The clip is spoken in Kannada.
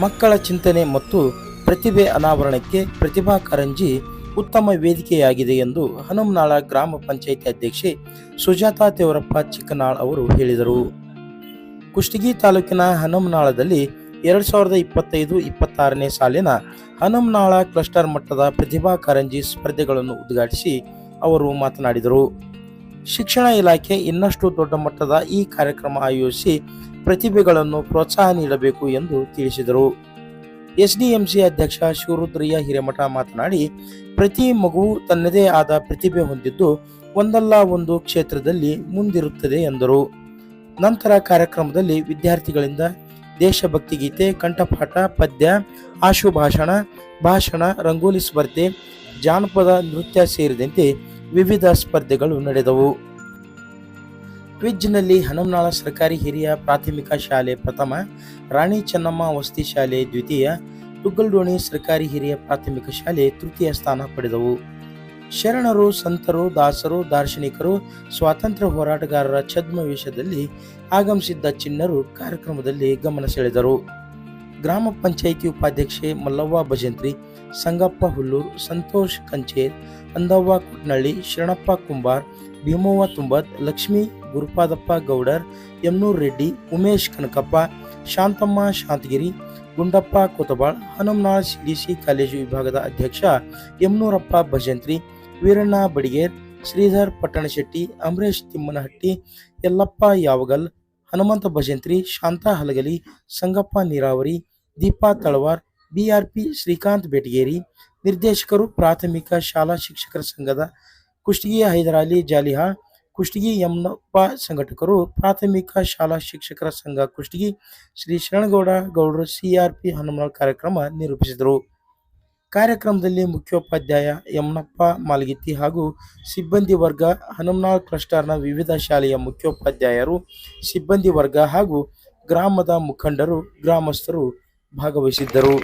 ಮಕ್ಕಳ ಚಿಂತನೆ ಮತ್ತು ಪ್ರತಿಭೆ ಅನಾವರಣಕ್ಕೆ ಪ್ರತಿಭಾ ಕಾರಂಜಿ ಉತ್ತಮ ವೇದಿಕೆಯಾಗಿದೆ ಎಂದು ಹನುಮನಾಳ ಗ್ರಾಮ ಪಂಚಾಯಿತಿ ಅಧ್ಯಕ್ಷೆ ಸುಜಾತಾ ತೇವರಪ್ಪ ಚಿಕ್ಕನಾಳ್ ಅವರು ಹೇಳಿದರು. ಕುಷ್ಟಗಿ ತಾಲೂಕಿನ ಹನುಮನಾಳದಲ್ಲಿ 2025-26ನೇ ಸಾಲಿನ ಹನುಮನಾಳ ಕ್ಲಸ್ಟರ್ ಮಟ್ಟದ ಪ್ರತಿಭಾ ಕಾರಂಜಿ ಸ್ಪರ್ಧೆಗಳನ್ನು ಉದ್ಘಾಟಿಸಿ ಅವರು ಮಾತನಾಡಿದರು. ಶಿಕ್ಷಣ ಇಲಾಖೆ ಇನ್ನಷ್ಟು ದೊಡ್ಡ ಮಟ್ಟದ ಈ ಕಾರ್ಯಕ್ರಮ ಆಯೋಜಿಸಿ ಪ್ರತಿಭೆಗಳನ್ನು ಪ್ರೋತ್ಸಾಹ ನೀಡಬೇಕು ಎಂದು ತಿಳಿಸಿದರು. ಎಸ್ಡಿಎಂಸಿ ಅಧ್ಯಕ್ಷ ಶಿವರುದ್ರಯ್ಯ ಹಿರೇಮಠ ಮಾತನಾಡಿ, ಪ್ರತಿ ಮಗುವು ತನ್ನದೇ ಆದ ಪ್ರತಿಭೆ ಹೊಂದಿದ್ದು ಒಂದಲ್ಲ ಒಂದು ಕ್ಷೇತ್ರದಲ್ಲಿ ಮುಂದಿರುತ್ತದೆ ಎಂದರು. ನಂತರ ಕಾರ್ಯಕ್ರಮದಲ್ಲಿ ವಿದ್ಯಾರ್ಥಿಗಳಿಂದ ದೇಶಭಕ್ತಿ ಗೀತೆ, ಕಂಠಪಾಠ, ಪದ್ಯ, ಆಶುಭಾಷಣ, ಭಾಷಣ, ರಂಗೋಲಿ ಸ್ಪರ್ಧೆ, ಜಾನಪದ ನೃತ್ಯ ಸೇರಿದಂತೆ ವಿವಿಧ ಸ್ಪರ್ಧೆಗಳು ನಡೆದವು. ಕ್ವಿಜ್ನಲ್ಲಿ ಹನುಮನಾಳ ಸರ್ಕಾರಿ ಹಿರಿಯ ಪ್ರಾಥಮಿಕ ಶಾಲೆ ಪ್ರಥಮ, ರಾಣಿ ಚೆನ್ನಮ್ಮ ವಸತಿ ಶಾಲೆ ದ್ವಿತೀಯ, ತುಗ್ಗಲ್ಡೋಣಿ ಸರ್ಕಾರಿ ಹಿರಿಯ ಪ್ರಾಥಮಿಕ ಶಾಲೆ ತೃತೀಯ ಸ್ಥಾನ ಪಡೆದವು. ಶರಣರು, ಸಂತರು, ದಾಸರು, ದಾರ್ಶನಿಕರು, ಸ್ವಾತಂತ್ರ್ಯ ಹೋರಾಟಗಾರರ ಛದ್ಮವೇಷದಲ್ಲಿ ಆಗಮಿಸಿದ್ದ ಚಿಣ್ಣರು ಕಾರ್ಯಕ್ರಮದಲ್ಲಿ ಗಮನ ಸೆಳೆದರು. ಗ್ರಾಮ ಪಂಚಾಯಿತಿ ಉಪಾಧ್ಯಕ್ಷೆ ಮಲ್ಲವ್ವ ಭಜಂತ್ರಿ, ಸಂಗಪ್ಪ ಹುಲ್ಲೂರ್, ಸಂತೋಷ್ ಕಂಚೇರ್, ಅಂದವ್ವ ಕುಟ್ನಳ್ಳಿ, ಶರಣಪ್ಪ ಕುಂಬಾರ್, ಭೀಮವ್ವ ತುಂಬದ್, ಲಕ್ಷ್ಮೀ ಗುರುಪಾದಪ್ಪ ಗೌಡರ್, ಯಮ್ನೂರ್ ರೆಡ್ಡಿ, ಉಮೇಶ್ ಕನಕಪ್ಪ, ಶಾಂತಮ್ಮ ಶಾಂತಗಿರಿ, ಗುಂಡಪ್ಪ ಕೊತಬಾಳ್, ಹನುಮನಾಳ್ ಸಿಡಿಸಿ ಕಾಲೇಜು ವಿಭಾಗದ ಅಧ್ಯಕ್ಷ ಯಮ್ನೂರಪ್ಪ ಭಜಂತ್ರಿ, ವೀರಣ್ಣ ಬಡಿಗೇರ್, ಶ್ರೀಧರ್ ಪಟ್ಟಣಶೆಟ್ಟಿ, ಅಮರೇಶ್ ತಿಮ್ಮನಹಟ್ಟಿ, ಯಲ್ಲಪ್ಪ ಯಾವಗಲ್, ಹನುಮಂತ ಭಜಂತ್ರಿ, ಶಾಂತಾ ಹಲಗಲಿ, ಸಂಗಪ್ಪ ನೀರಾವರಿ, ದೀಪಾ ತಳವಾರ್, ಬಿಆರ್ಪಿ ಶ್ರೀಕಾಂತ್ ಬೆಟಗೇರಿ, ನಿರ್ದೇಶಕರು ಪ್ರಾಥಮಿಕ ಶಾಲಾ ಶಿಕ್ಷಕರ ಸಂಘದ ಕುಷ್ಟಗಿ ಹೈದರಾಲಿ ಜಾಲಿಹಾಳ್, ಕುಷ್ಟಗಿ ಯಮನಪ್ಪ, ಸಂಘಟಕರು ಪ್ರಾಥಮಿಕ ಶಾಲಾ ಶಿಕ್ಷಕರ ಸಂಘ ಕುಷ್ಟಗಿ ಶ್ರೀ ಶರಣಗೌಡ ಗೌಡರು ಸಿಆರ್ಪಿ ಹನುಮನಾಳ್ ಕಾರ್ಯಕ್ರಮ ನಿರೂಪಿಸಿದರು. ಕಾರ್ಯಕ್ರಮದಲ್ಲಿ ಮುಖ್ಯೋಪಾಧ್ಯಾಯ ಯಮನಪ್ಪ ಮಾಲ್ಗಿತ್ತಿ ಹಾಗೂ ಸಿಬ್ಬಂದಿ ವರ್ಗ, ಹನುಮನಾಳ್ ಕ್ಲಸ್ಟರ್ನ ವಿವಿಧ ಶಾಲೆಯ ಮುಖ್ಯೋಪಾಧ್ಯಾಯರು, ಸಿಬ್ಬಂದಿ ವರ್ಗ ಹಾಗೂ ಗ್ರಾಮದ ಮುಖಂಡರು, ಗ್ರಾಮಸ್ಥರು ಭಾಗವಹಿಸಿದ್ದರು.